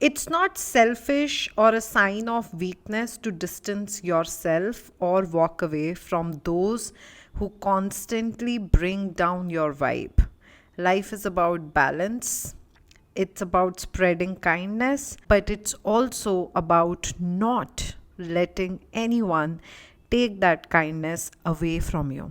It's not selfish or a sign of weakness to distance yourself or walk away from those who constantly bring down your vibe. Life is about balance, it's about spreading kindness, but it's also about not letting anyone take that kindness away from you.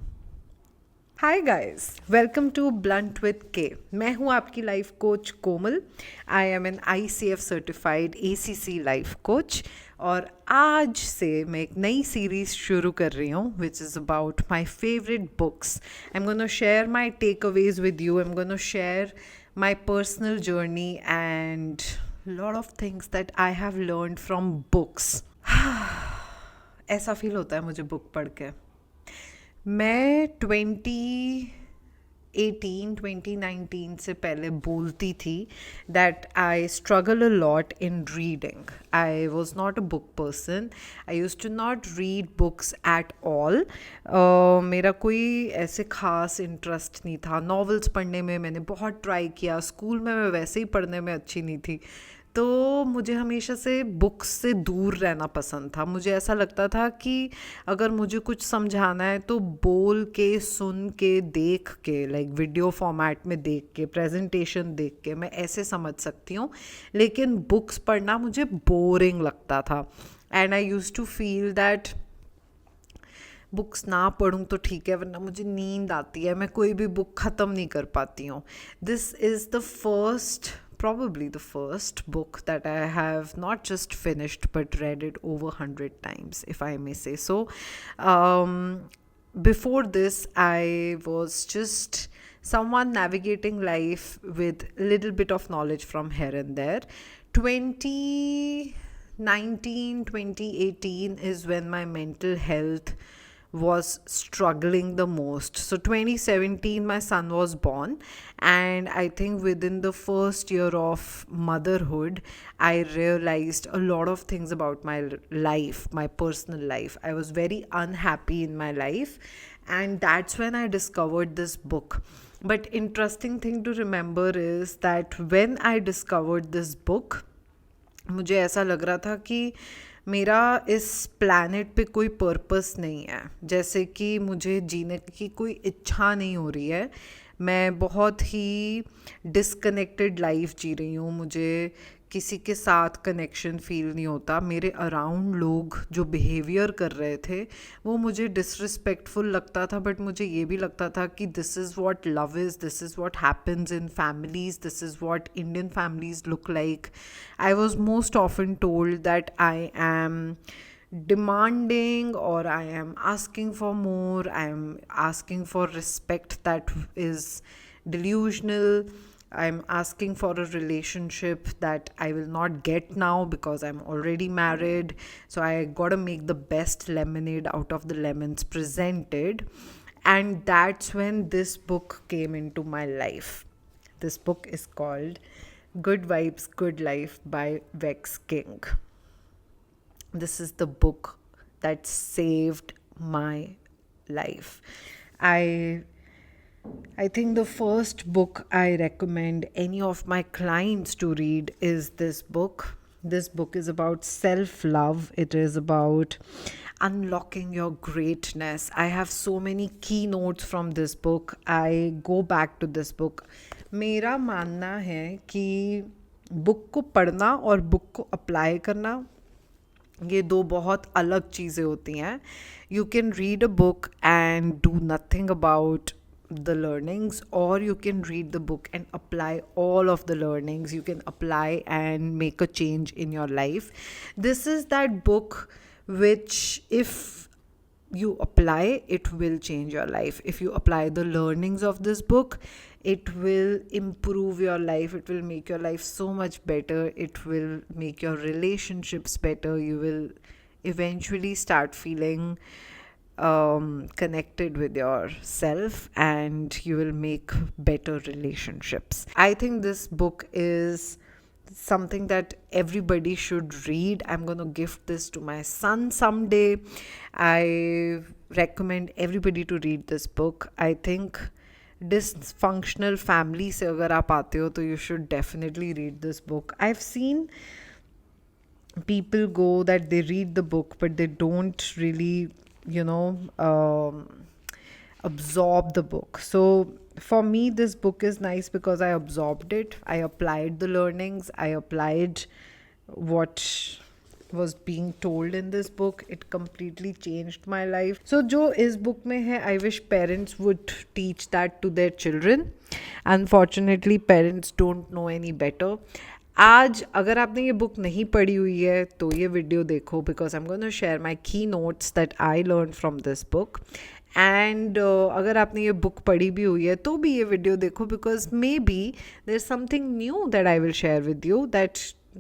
Hi guys welcome to blunt with K. मैं हूं आपकी life coach Komal. I am an ICF certified ACC life coach और आज से मैं एक नई series शुरू कर रही हूँ which is about my favourite books. I am gonna share my takeaways with you. I am gonna share my personal journey and lot of things that I have learned from books. ऐसा feel होता है मुझे book पढ़ के। मैं 2019 से पहले बोलती थी that I struggle a lot in reading. I was not a book person. I use to not read books at all. मेरा कोई ऐसे ख़ास इंटरेस्ट नहीं था नॉवेल्स पढ़ने में। मैंने बहुत ट्राई किया। स्कूल में मैं वैसे ही पढ़ने में अच्छी नहीं थी, तो मुझे हमेशा से बुक्स से दूर रहना पसंद था। मुझे ऐसा लगता था कि अगर मुझे कुछ समझाना है तो बोल के, सुन के, देख के, लाइक वीडियो फॉर्मेट में देख के, प्रेजेंटेशन देख के मैं ऐसे समझ सकती हूँ। लेकिन बुक्स पढ़ना मुझे बोरिंग लगता था and I use to feel that books ना पढ़ूँ तो ठीक है, वरना मुझे नींद आती है। मैं कोई भी बुक ख़त्म नहीं कर पाती हूँ। This is the first, probably the first book that I have not just finished but read it over 100 times, if I may say so. Um, Before this, I was just someone navigating life with a little bit of knowledge from here and there. 2019, 2018 is when my mental health was struggling the most. So 2017 my son was born, and I think within the first year of motherhood I realized a lot of things about my life, my personal life. I was very unhappy in my life, and that's when I discovered this book. But interesting thing to remember is that when I discovered this book, मुझे ऐसा लग रहा था कि मेरा इस planet पे कोई पर्पस नहीं है, जैसे कि मुझे जीने की कोई इच्छा नहीं हो रही है। मैं बहुत ही डिसकनेक्टेड लाइफ जी रही हूँ। मुझे किसी के साथ कनेक्शन फील नहीं होता। मेरे अराउंड लोग जो बिहेवियर कर रहे थे वो मुझे डिसरिस्पेक्टफुल लगता था, बट मुझे ये भी लगता था कि this is what love is, this is what happens in families, this is what Indian families look like. I was most often told that I am demanding, or I am asking for more, I am asking for respect that is delusional. I'm asking for a relationship that I will not get now because I'm already married. So I gotta make the best lemonade out of the lemons presented. And that's when this book came into my life. This book is called Good Vibes, Good Life by Vex King. This is the book that saved my life. I I think the first book I recommend any of my clients to read is this book. This book is about self love, it is about unlocking your greatness. I have so many keynotes from this book. I go back to this book. मेरा मानना है कि book को पढ़ना और book को apply करना ये दो बहुत अलग चीज़ें होती हैं. You can read a book and do nothing about the learnings, or you can read the book and apply all of the learnings. You can apply and make a change in your life. This is that book which, if you apply, it will change your life. If you apply the learnings of this book, it will improve your life. It will make your life so much better. It will make your relationships better. You will eventually start feeling connected with yourself, and you will make better relationships. I think this book is something that everybody should read. I'm going to gift this to my son someday. I recommend everybody to read this book. I think dysfunctional family से अगर आप आते हो तो you should definitely read this book. I have seen people go that they read the book but they don't really, you know, absorb the book. So for me this book is nice because I absorbed it, I applied the learnings, I applied what was being told in this book. It completely changed my life. So jo is book mein hai, I wish parents would teach that to their children. Unfortunately parents don't know any better. आज अगर आपने ये book नहीं पढ़ी हुई है तो ये वीडियो देखो, because I am going to share my key notes that I learn from this book. And अगर आपने ये बुक पढ़ी भी हुई है तो भी ये वीडियो देखो, because may be there is something knew that I will share with you that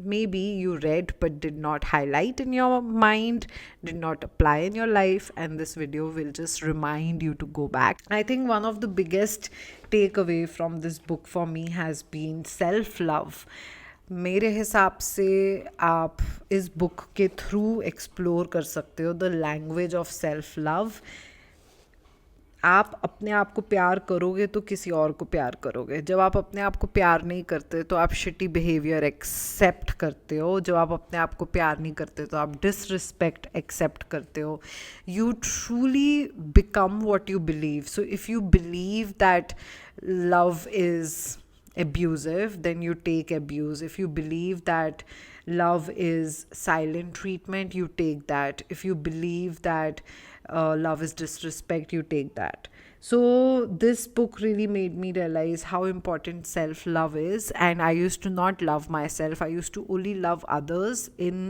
maybe you read but did not highlight in your mind, did not apply in your life, and this video will just remind you to go back. I think one of the biggest takeaway from this book for me has been self love. मेरे हिसाब से आप इस book के through explore कर सकते हो the language of self love. आप अपने आप को प्यार करोगे तो किसी और को प्यार करोगे. जब आप अपने आप को प्यार नहीं करते तो आप शिटी बिहेवियर एक्सेप्ट करते हो. जब आप अपने आप को प्यार नहीं करते तो आप डिसरिस्पेक्ट एक्सेप्ट करते हो. You truly become what you believe. So if you believe that love is abusive, then you take abuse. If you believe that love is silent treatment, you take that. If you believe that love is disrespect, you take that. So this book really made me realize how important self love is. And I used to not love myself, I used to only love others in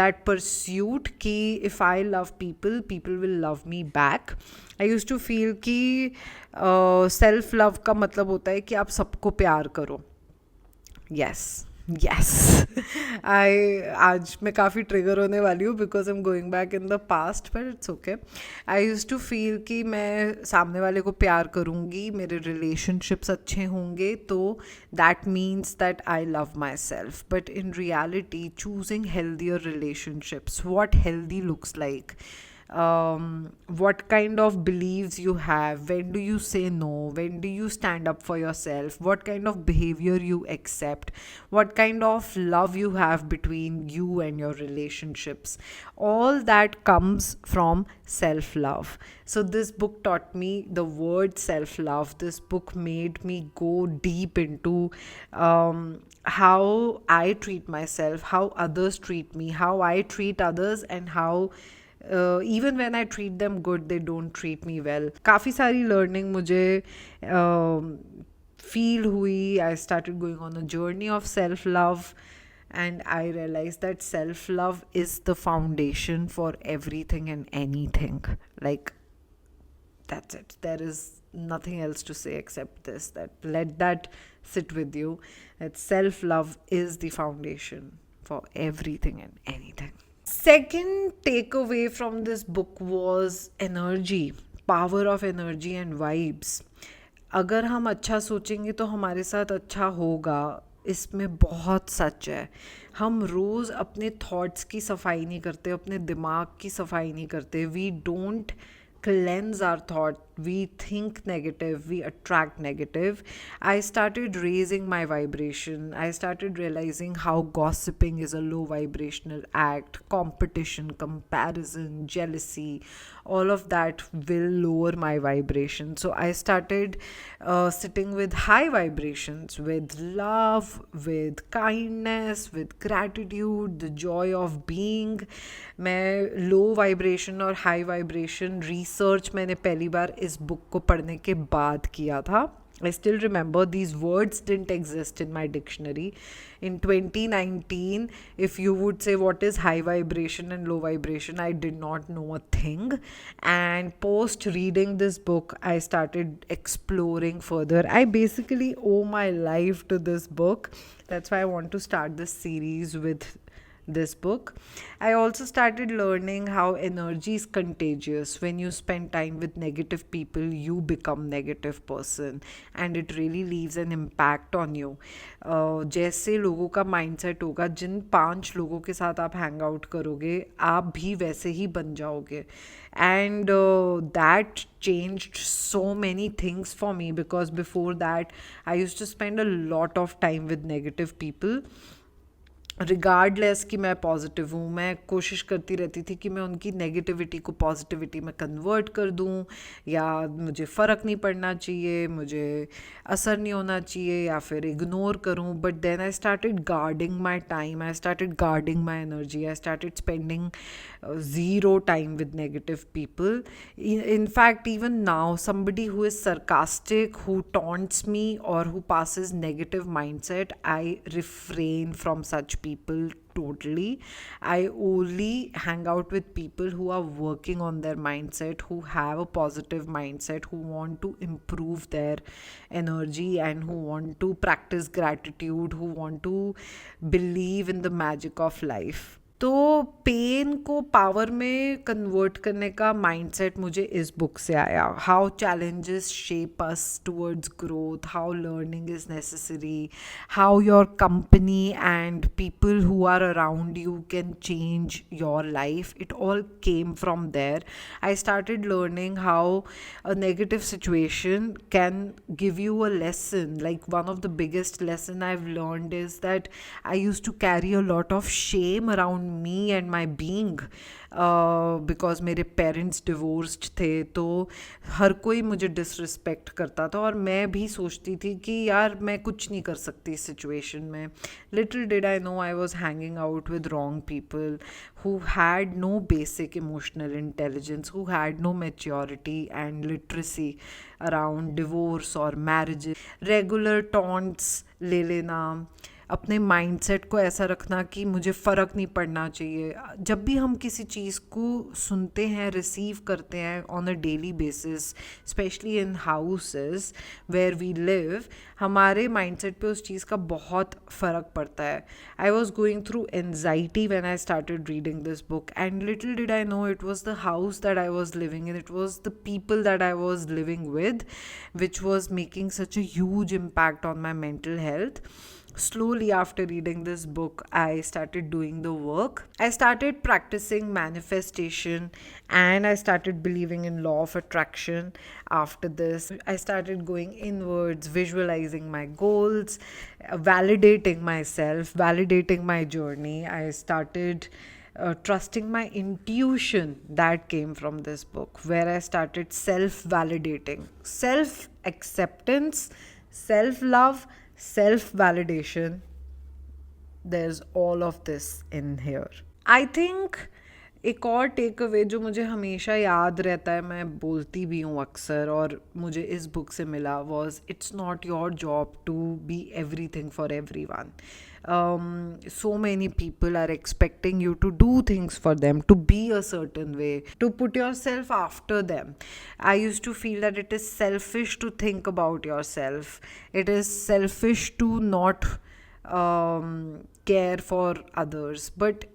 that pursuit ki if I love people, people will love me back. I used to feel कि self love का मतलब होता है कि आप सबको प्यार करो. यस आई आज मैं काफ़ी ट्रिगर होने वाली हूँ because I am going back in the past, but it's okay. I use to feel कि मैं सामने वाले को प्यार करूँगी, मेरे रिलेशनशिप्स अच्छे होंगे तो that means that I love my self. But in reality choosing healthier relationships, what healthy looks like, what kind of beliefs you have, when do you say no, when do you stand up for yourself, what kind of behavior you accept, what kind of love you have between you and your relationships, all that comes from self love. So this book taught me the word self love. This book made me go deep into how I treat myself, how others treat me, how I treat others, and how even when I treat them good, they don't treat me well. काफ़ी सारी learning मुझे feel हुई. I started going on a journey of self-love, and I realized that self-love is the foundation for everything and anything. Like, that's it. There is nothing else to say except this, that let that sit with you, that self-love is the foundation for everything and anything. Second takeaway from this book was energy, power of energy and vibes. अगर हम अच्छा सोचेंगे तो हमारे साथ अच्छा होगा, इसमें बहुत सच है. हम रोज़ अपने थॉट्स की सफाई नहीं करते, अपने दिमाग की सफाई नहीं करते. We don't cleanse our thought. We think negative, we attract negative. I started raising my vibration. I started realizing how gossiping is a low vibrational act. Competition, comparison, jealousy, all of that will lower my vibration. So I started sitting with high vibrations, with love, with kindness, with gratitude, the joy of being. मैं low vibration और high vibration research मैंने पहली बार इस book को पढ़ने के बाद किया था. I still remember these words didn't exist in my dictionary. In 2019, if you would say what is high vibration and low vibration, I did not know a thing. And post reading this book, I started exploring further. I basically owe my life to this book. That's why I want to start this series with this book. I also started learning how energy is contagious. When you spend time with negative people, you become negative person, and it really leaves an impact on you. जैसे लोगों का mindset होगा, जिन 5 लोगों के साथ आप hang out करोगे, आप भी वैसे ही बन जाओगे. And that changed so many things for me, because before that I used to spend a lot of time with negative people. Regardless कि मैं पॉजिटिव हूँ, मैं कोशिश करती रहती थी कि मैं उनकी नेगेटिविटी को पॉजिटिविटी में कन्वर्ट कर दूँ, या मुझे फ़र्क नहीं पड़ना चाहिए, मुझे असर नहीं होना चाहिए, या फिर इग्नोर करूँ. But then I started guarding my time, I started guarding my energy, I started spending zero time with negative people. In fact, even now, somebody who is sarcastic, who taunts me, or who passes negative mindset, I refrain from such people totally. I only hang out with people who are working on their mindset, who have a positive mindset, who want to improve their energy, and who want to practice gratitude, who want to believe in the magic of life. तो pain को power में convert करने का mindset मुझे इस book से आया. How challenges shape us towards growth, how learning is necessary, how your company and people who are around you can change your life. It all came from there. I started learning how a negative situation can give you a lesson. Like, one of the biggest lesson I've learned is that I used to carry a lot of shame around me and my being, because मेरे parents divorced थे, तो हर कोई मुझे disrespect करता था, और मैं भी सोचती थी कि यार मैं कुछ नहीं कर सकती इस सिचुएशन में. Little did I no I was hanging out with wrong people who had no basic emotional intelligence, who had no maturity and literacy around divorce or marriages. Regular taunts ले लेना, अपने माइंडसेट को ऐसा रखना कि मुझे फ़र्क नहीं पड़ना चाहिए. जब भी हम किसी चीज़ को सुनते हैं, रिसीव करते हैं on a daily basis, specially in houses where we live, हमारे माइंडसेट पे उस चीज़ का बहुत फ़र्क पड़ता है. I was going through anxiety when I started reading this book, and little did I know it was the house that I was living in, it was the people that I was living with, which was making such a huge impact on my mental health. Slowly, after reading this book, I started doing the work. I started practicing manifestation, and I started believing in law of attraction. After this, I started going inwards, visualizing my goals, validating myself, validating my journey. I started trusting my intuition that came from this book, where I started self validating, self acceptance, self love, self validation. There's all of this in here. I think एक और take away जो मुझे हमेशा याद रहता है, मैं बोलती भी हूँ अक्सर, और मुझे इस बुक से मिला, was it's not your job to be everything for every one. So many people are expecting you to do things for them, to be a certain way, to put yourself after them. I used to feel that it is selfish to think about yourself. It is selfish to not care for others. But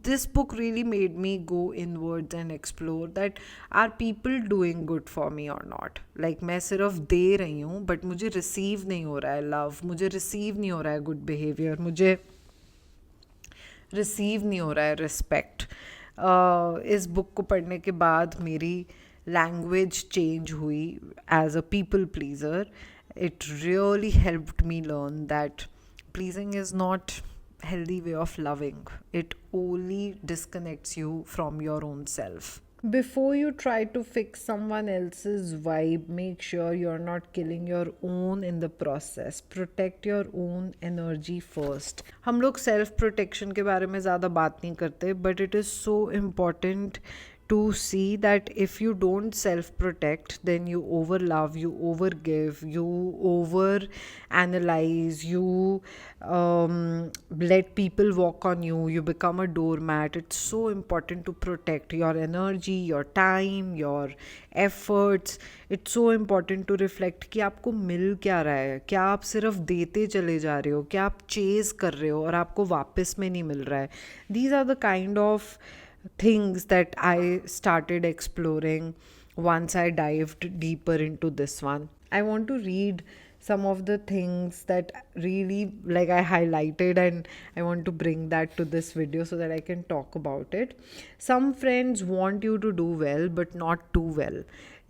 this book really made me go inwards and explore that, are people doing good for me or not. Like, मैं सिर्फ दे रही हूँ, but मुझे receive नहीं हो रहा है love, मुझे रिसीव नहीं हो रहा है गुड बिहेवियर, मुझे रिसीव नहीं हो रहा है रिस्पेक्ट. इस बुक को पढ़ने के बाद मेरी लैंग्वेज चेंज हुई as a people pleaser. It really helped me learn that pleasing is not healthy way of loving. It only disconnects you from your own self. Before you try to fix someone else's vibe, make sure you're not killing your own in the process. Protect your own energy first. हम लोग self protection के बारे में ज़्यादा बात नहीं करते, but it is so important to see that if you don't self protect, then you over love, you over give, you over analyze, you let people walk on you, you become a doormat. It's so important to protect your energy, your time, your efforts. It's so important to reflect कि आपको मिल क्या रहा है, क्या आप सिर्फ देते चले जा रहे हो, क्या आप चेज कर रहे हो और आपको वापस में नहीं मिल रहा है. These are the kind of things that I started exploring once I dived deeper into this one. I want to read some of the things that really like I highlighted, and I want to bring that to this video so that I can talk about it. Some friends want you to do well but not too well.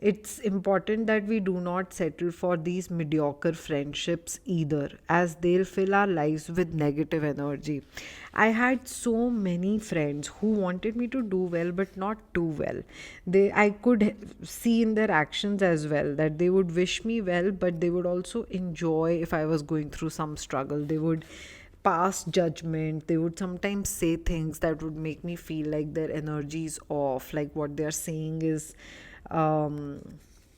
It's important that we do not settle for these mediocre friendships either, as they'll fill our lives with negative energy. I had so many friends who wanted me to do well but not too well. I could see in their actions as well that they would wish me well, but they would also enjoy if I was going through some struggle. They would pass judgment. They would sometimes say things that would make me feel like their energy is off, like what they're saying is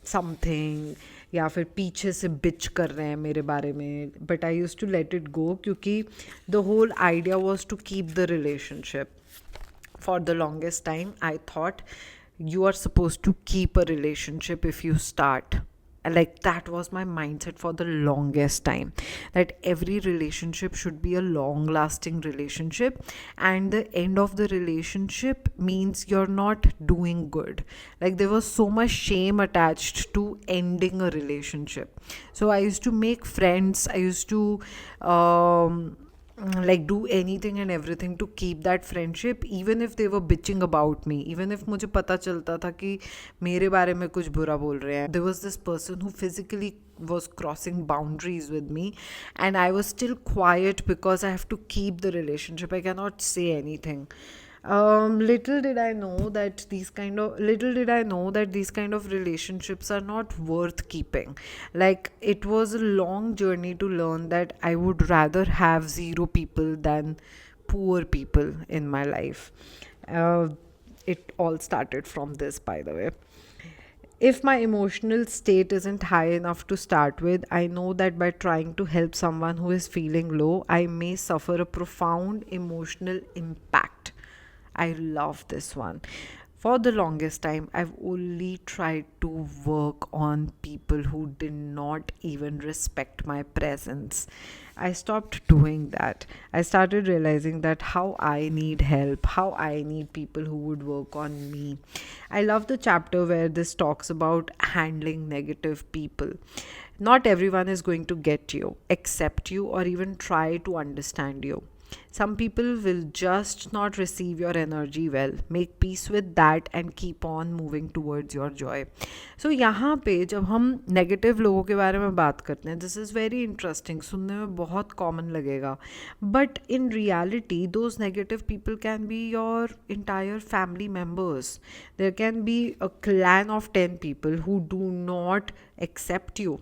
something, या फिर पीछे से बिच कर रहे हैं मेरे बारे में. But I use to let it go क्योंकि the whole idea was to keep the relationship. For the longest time, I thought you are supposed to keep a relationship if you start. Like that was my mindset for the longest time, that every relationship should be a long lasting relationship, and the end of the relationship means you're not doing good. Like there was so much shame attached to ending a relationship. So I used to make friends, I used to like do anything and everything to keep that friendship, even if they were bitching about me, even if मुझे पता चलता था कि मेरे बारे में कुछ बुरा बोल रहे हैं. There was this person who physically was crossing boundaries with me, and I was still quiet because I have to keep the relationship. I cannot say anything. Little did I know that these kind of relationships are not worth keeping. Like it was a long journey to learn that I would rather have zero people than poor people in my life. uh, it all started from this, by the way. If my emotional state isn't high enough to start with, I know that by trying to help someone who is feeling low, I may suffer a profound emotional impact. I love this one. For the longest time, I've only tried to work on people who did not even respect my presence. I stopped doing that. I started realizing that how I need help, how I need people who would work on me. I love the chapter where this talks about handling negative people. Not everyone is going to get you, accept you, or even try to understand you. Some people will just not receive your energy well. Make peace with that and keep on moving towards your joy. So यहाँ पे जब हम negative लोगों के बारे में बात करते हैं, दिस इज़ वेरी इंटरेस्टिंग, सुनने में बहुत कॉमन लगेगा, but in reality those negative people can be your entire family members. There can be a clan of 10 people who do not accept you,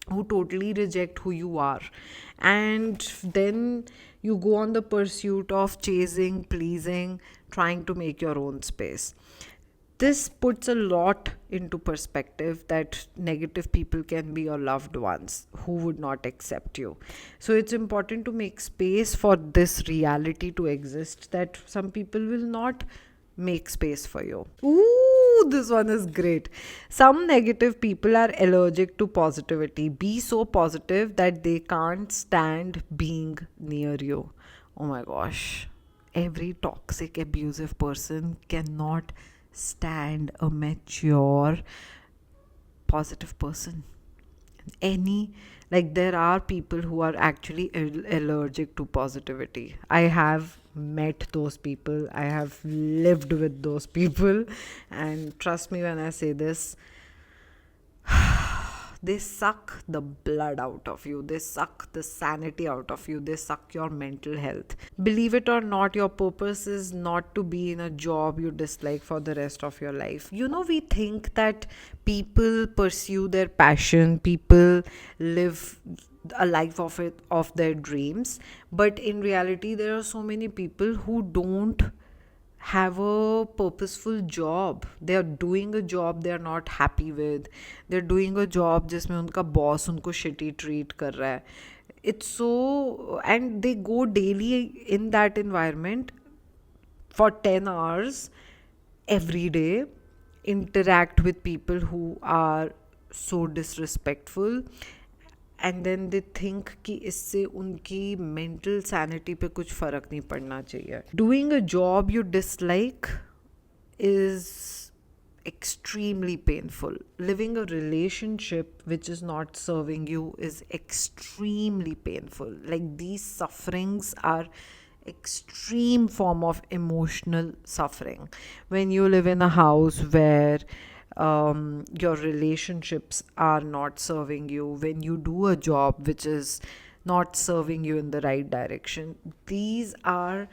who totally reject who you are, and then you go on the pursuit of chasing, pleasing, trying to make your own space. This puts a lot into perspective that negative people can be your loved ones who would not accept you. So it's important to make space for this reality to exist, that some people will not make space for you. Ooh, this one is great. Some negative people are allergic to positivity. Be so positive that they can't stand being near you. Oh my gosh. Every toxic, abusive person cannot stand a mature, positive person. Any, like there are people who are actually allergic to positivity. I have met those people, I have lived with those people, and trust me when I say this, they suck the blood out of you, they suck the sanity out of you, they suck your mental health. Believe it or not, your purpose is not to be in a job you dislike for the rest of your life. You know, we think that people pursue their passion, people live a life of their dreams, but in reality there are so many people who don't have a purposeful job. They are doing a job they are not happy with. They're doing a job जिसमें उनका boss उनको shitty treat कर रहा है. It's so, and they go daily in that environment for 10 hours every day, interact with people who are so disrespectful, and then they think कि इससे उनकी mental sanity पे कुछ फ़र्क नहीं पड़ना चाहिए. Doing a job you dislike is extremely painful. Living a relationship which is not serving you is extremely painful. Like, these sufferings are extreme form of emotional suffering. When you live in a house where your relationships are not serving you, when you do a job which is not serving you in the right direction, these are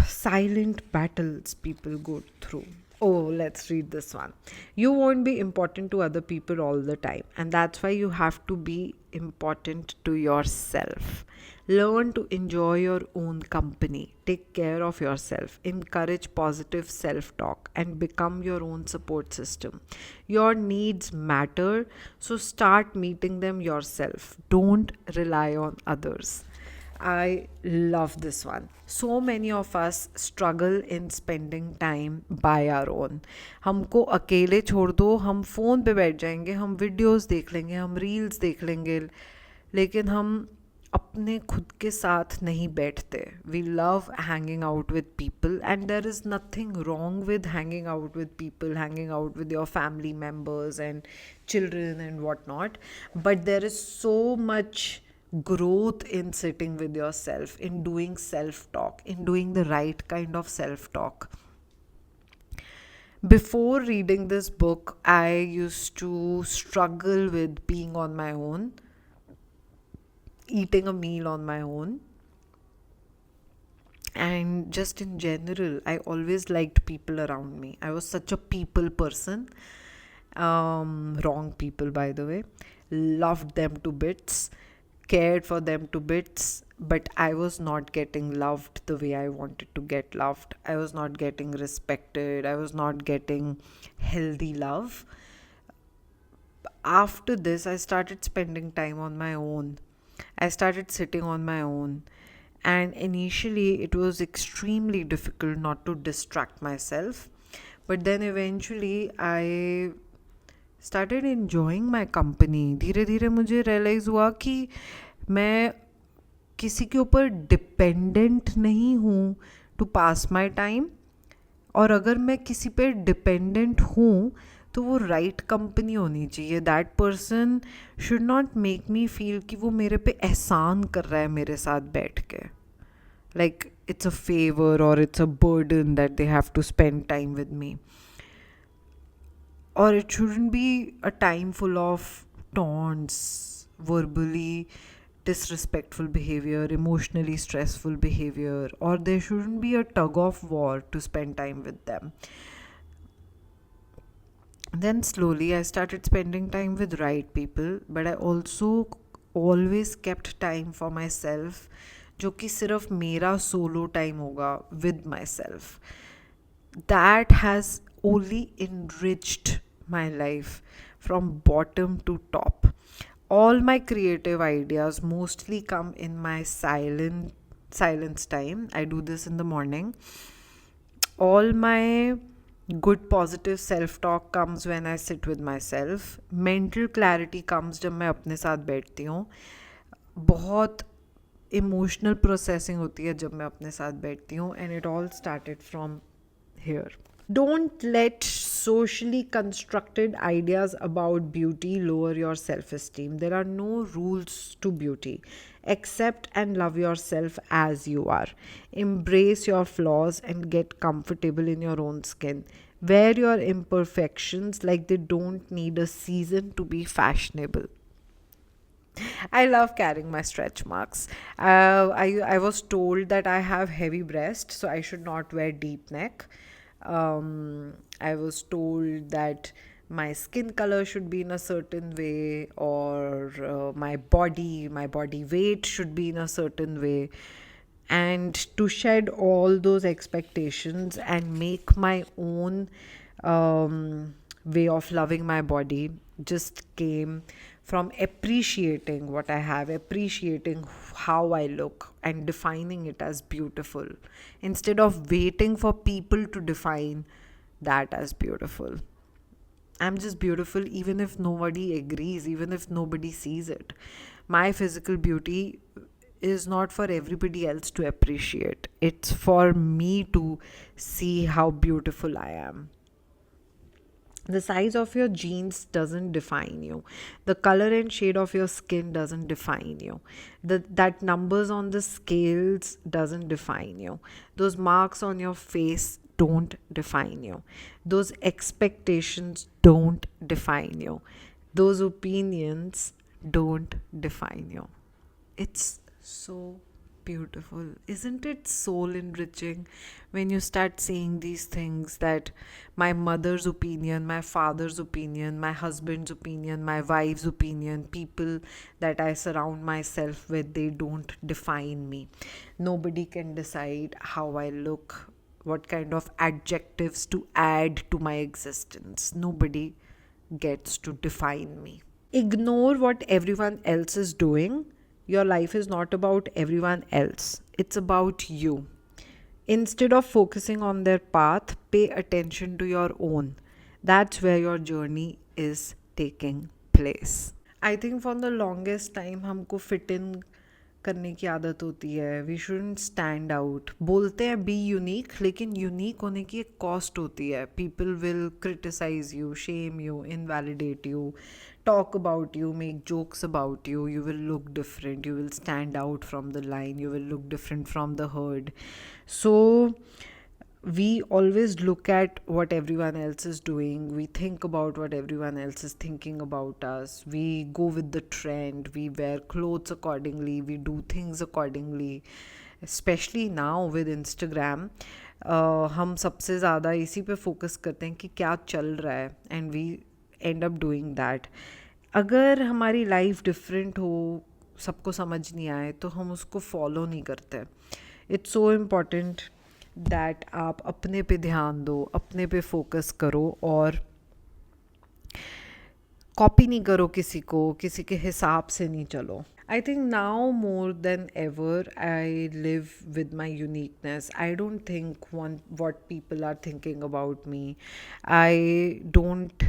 silent battles people go through. Oh, let's read this one. You won't be important to other people all the time, and that's why you have to be important to yourself. Learn to enjoy your own company. Take care of yourself. Encourage positive self talk and become your own support system. Your needs matter, so start meeting them yourself. Don't rely on others. I love this one. So many of us struggle in spending time by our own. हमको अकेले छोड़ दो, हम phone पे बैठ जाएंगे, हम videos देख लेंगे, हम रील्स देख लेंगे, लेकिन हम अपने खुद के साथ नहीं बैठते. We love hanging out with people, and there is nothing wrong with hanging out with people, hanging out with your family members and children and whatnot. But there is so much growth in sitting with yourself, in doing self talk, in doing the right kind of self talk. Before reading this book, I used to struggle with being on my own, eating a meal on my own, and just in general, I always liked people around me. I was such a people person. Wrong people, by the way. Loved them to bits, cared for them to bits, but I was not getting loved the way I wanted to get loved. I was not getting respected. I was not getting healthy love. After this, I started spending time on my own. I started sitting on my own. And initially, it was extremely difficult not to distract myself. But then eventually, I started enjoying my company. धीरे धीरे मुझे realize हुआ कि मैं किसी के ऊपर dependent नहीं हूँ टू पास माई टाइम. और अगर मैं किसी पे डिपेंडेंट हूँ तो वो राइट कंपनी होनी चाहिए. That person should not make me feel कि वो मेरे पे एहसान कर रहा है मेरे साथ बैठ के. लाइक इट्स अ फेवर और it's a burden that they have to spend time with me. Or it shouldn't be a time full of taunts, verbally disrespectful behavior, emotionally stressful behavior, or there shouldn't be a tug of war to spend time with them. Then slowly I started spending time with right people, but I also always kept time for myself, जो कि सिर्फ मेरा solo time होगा with myself. That has only enriched my life from bottom to top. All my creative ideas mostly come in my silence time. I do this in the morning. All my good positive self talk comes when I sit with myself. Mental clarity comes जब मैं अपने साथ बैठती हूँ. बहुत emotional processing होती है जब मैं अपने साथ बैठती हूँ. And it all started from here. Don't let socially constructed ideas about beauty lower your self esteem. There are no rules to beauty. Accept and love yourself as you are. Embrace your flaws and get comfortable in your own skin. Wear your imperfections like they don't need a season to be fashionable. I love carrying my stretch marks. I was told that I have heavy breast, so I should not wear deep neck. I was told that my skin color should be in a certain way, or my body weight should be in a certain way. and to shed all those expectations and make my own way of loving my body just came from appreciating what I have, appreciating how I look, and defining it as beautiful instead of waiting for people to define that as beautiful. I'm just beautiful even if nobody agrees, even if nobody sees it. My physical beauty is not for everybody else to appreciate, it's for me to see how beautiful I am. The size of your jeans doesn't define you. The color and shade of your skin doesn't define you. That numbers on the scales doesn't define you. Those marks on your face don't define you. Those expectations don't define you. Those opinions don't define you. It's so beautiful. Isn't it soul enriching when you start saying these things that my mother's opinion, my father's opinion, my husband's opinion, my wife's opinion, people that I surround myself with, they don't define me. Nobody can decide how I look, what kind of adjectives to add to my existence. Nobody gets to define me. Ignore what everyone else is doing. Your life is not about everyone else, it's about you. Instead of focusing on their path, pay attention to your own. That's where your journey is taking place. I think for the longest time हमको fit in करने की आदत होती है. We shouldn't stand out. बोलते हैं be unique, लेकिन unique होने की एक कॉस्ट होती है. People will criticise you, shame you, invalidate you, talk about you, make jokes about you. You will look different, you will stand out from the line, you will look different from the herd. So we always look at what everyone else is doing, we think about what everyone else is thinking about us, we go with the trend, we wear clothes accordingly, we do things accordingly. Especially now with Instagram, हम सबसे ज़्यादा इसी पे focus करते हैं कि क्या चल रहा है, and we end up doing that. अगर हमारी लाइफ डिफरेंट हो, सबको समझ नहीं आए, तो हम उसको फॉलो नहीं करते. इट्स सो इम्पॉर्टेंट दैट आप अपने पे ध्यान दो, अपने पे फोकस करो, और कॉपी नहीं करो किसी को, किसी के हिसाब से नहीं चलो. I think now more than ever I live with my uniqueness. I don't think what people are thinking about me. I don't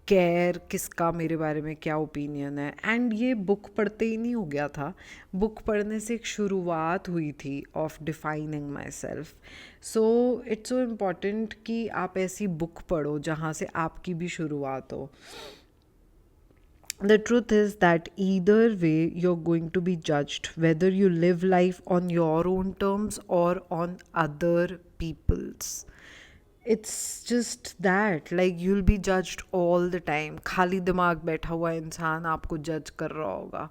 care किसका मेरे बारे में क्या ओपिनियन है. एंड ये बुक पढ़ते ही नहीं हो गया था. बुक पढ़ने से एक शुरुआत हुई थी of defining my self. So it's so important कि आप ऐसी बुक पढ़ो जहाँ से आपकी भी शुरुआत हो. The truth is that either way you're going to be judged, whether you live life on your own terms or on other people's. It's just that, like, you'll be judged all the time. खाली दिमाग बैठा हुआ इंसान आपको जज कर रहा होगा,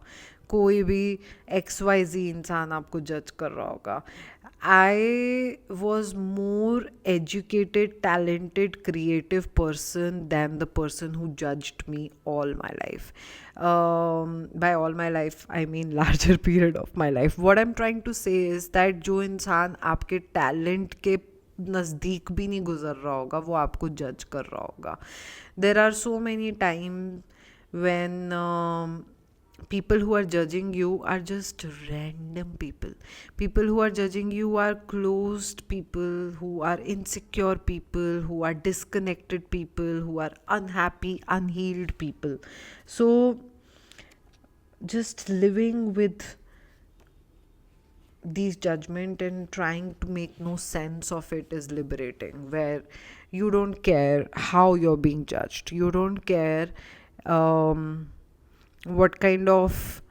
कोई भी XYZ इंसान आपको जज कर रहा होगा. I was more educated, talented, creative person than the person who judged me all my life. By all my life, I mean larger period of my life. What I'm trying to say is that जो इंसान आपके talent के नज़दीक भी नहीं गुजर रहा होगा, वो आपको जज कर रहा होगा. There are so many times when people who are judging you are just random people. People who are judging you are closed people, who are insecure people, who are disconnected people, who are unhappy, unhealed people. So just living with these judgment and trying to make no sense of it is liberating, where you don't care how you're being judged, you don't care what kind of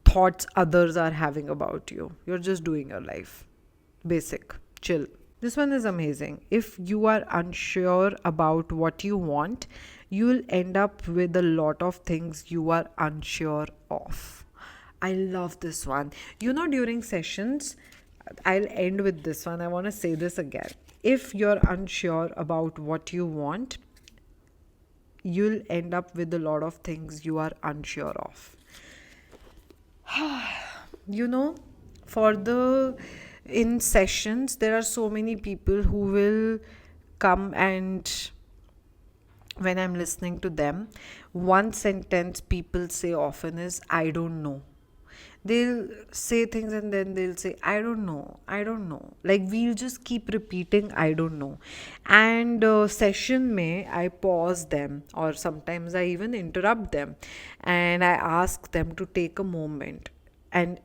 thoughts others are having about you. You're just doing your life. Basic, chill. This one is amazing. If you are unsure about what you want, you'll end up with a lot of things you are unsure of. I love this one. You know, during sessions, I'll end with this one. I want to say this again. If you're unsure about what you want, you'll end up with a lot of things you are unsure of. You know, for the in sessions there are so many people who will come, and when I'm listening to them, one sentence people say often is, I don't know. They'll say things and then they'll say, I don't know, I don't know. Like we'll just keep repeating, I don't know. And session may I pause them, or sometimes I even interrupt them, and I ask them to take a moment and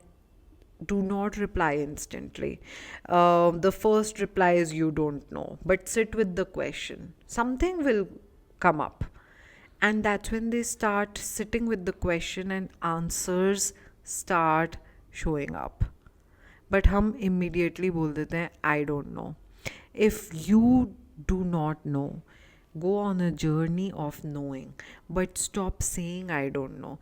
do not reply instantly. The first reply is you don't know, but sit with the question. Something will come up. And that's when they start sitting with the question and answers start showing up. But हम immediately बोल देते हैं I don't know. If you do not know, go on a journey of knowing, but stop saying I don't know.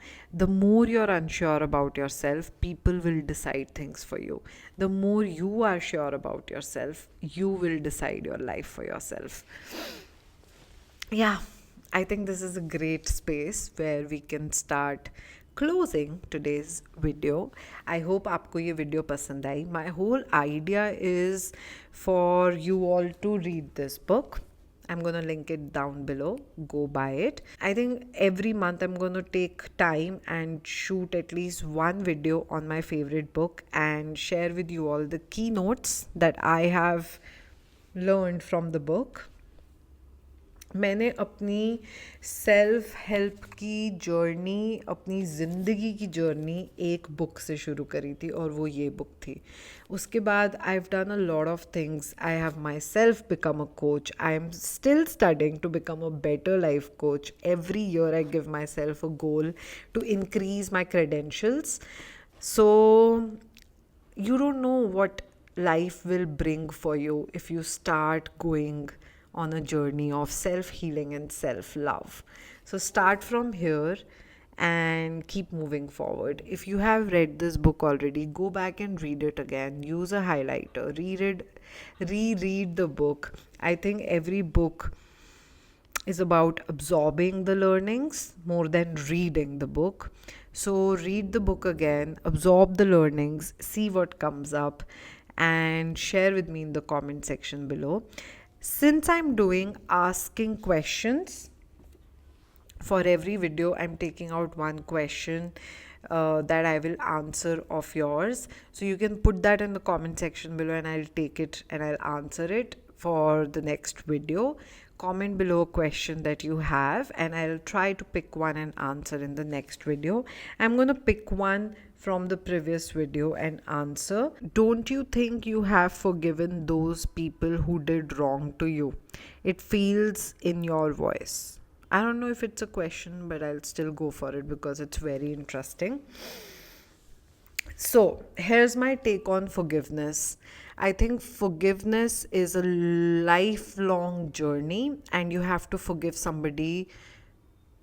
The more you're unsure about yourself, people will decide things for you. The more you are sure about yourself, you will decide your life for yourself. Yeah, I think this is a great space where we can start closing today's video. I hope आपको ये video पसंद आई. My whole idea is for you all to read this book. I'm going to link it down below. Go buy it. I think every month I'm going to take time and shoot at least one video on my favorite book and share with you all the keynotes that I have learned from the book. मैंने अपनी self help की journey, अपनी ज़िंदगी की journey एक book से शुरू करी थी, और वो ये बुक थी. उसके बाद I have done a lot of things. I have myself become a coach. I am still studying to become a better life coach. Every year I give myself a goal to increase my credentials. So you don't know what life will bring for you if you start going on a journey of self healing and self love. So start from here and keep moving forward. If you have read this book already, go back and read it again. Use a highlighter, reread the book. I think every book is about absorbing the learnings more than reading the book. So read the book again, absorb the learnings, see what comes up, and share with me in the comment section below. Since I'm doing asking questions, for every video I'm taking out one question that I will answer of yours. So you can put that in the comment section below and I'll take it and I'll answer it for the next video. Comment below a question that you have and I'll try to pick one and answer in the next video. I'm going to pick one from the previous video and answer. Don't you think you have forgiven those people who did wrong to you? It feels in your voice. I don't know if it's a question, but I'll still go for it because it's very interesting. So, here's my take on forgiveness. I think forgiveness is a lifelong journey, and you have to forgive somebody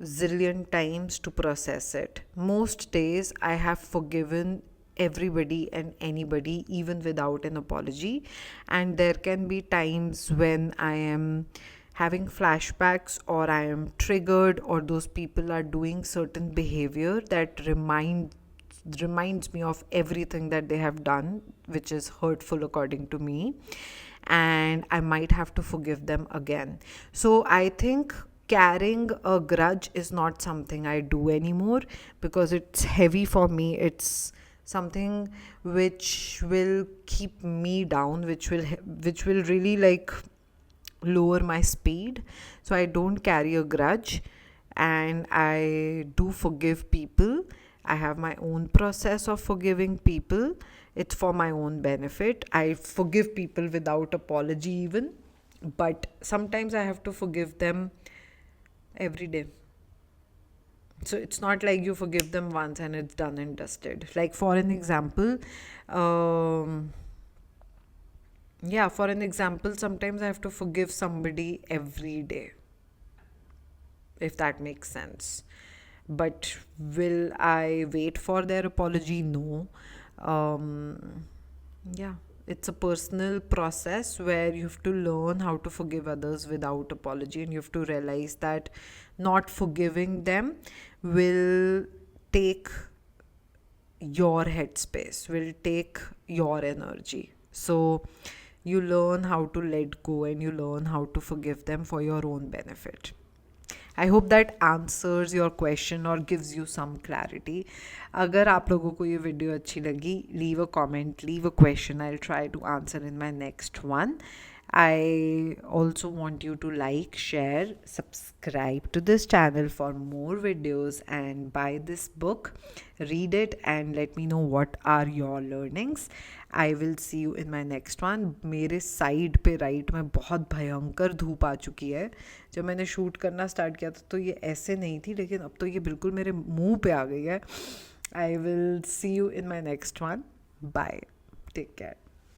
zillion times to process it. Most days, I have forgiven everybody and anybody, even without an apology. And there can be times when I am having flashbacks or I am triggered or those people are doing certain behavior that reminds me of everything that they have done, which is hurtful according to me, and I might have to forgive them again. So I think carrying a grudge is not something I do anymore because it's heavy for me. It's something which will keep me down, which will really like lower my speed. So I don't carry a grudge and I do forgive people. I have my own process of forgiving people. It's for my own benefit. I forgive people without apology even, but sometimes I have to forgive them every day. So it's not like you forgive them once and it's done and dusted. Like for an example, sometimes I have to forgive somebody every day, if that makes sense. But will I wait for their apology? No. It's a personal process where you have to learn how to forgive others without apology, and you have to realize that not forgiving them will take your headspace, will take your energy. So you learn how to let go and you learn how to forgive them for your own benefit. I hope that answers your question और gives you some clarity. अगर आप लोगों को ये video अच्छी लगी, leave a comment, leave a question, I will try to answer in my next one. I also want you to like, share, subscribe to this channel for more videos and buy this book. Read it and let me know what are your learnings. I will see you in my next one. मेरे side पे right में बहुत भयंकर धूप आ चुकी है. जब मैंने शूट करना स्टार्ट किया था तो ये ऐसे नहीं थी, लेकिन अब तो ये बिल्कुल मेरे मुंह पे आ गई है. I will see you in my next one. Bye. Take care.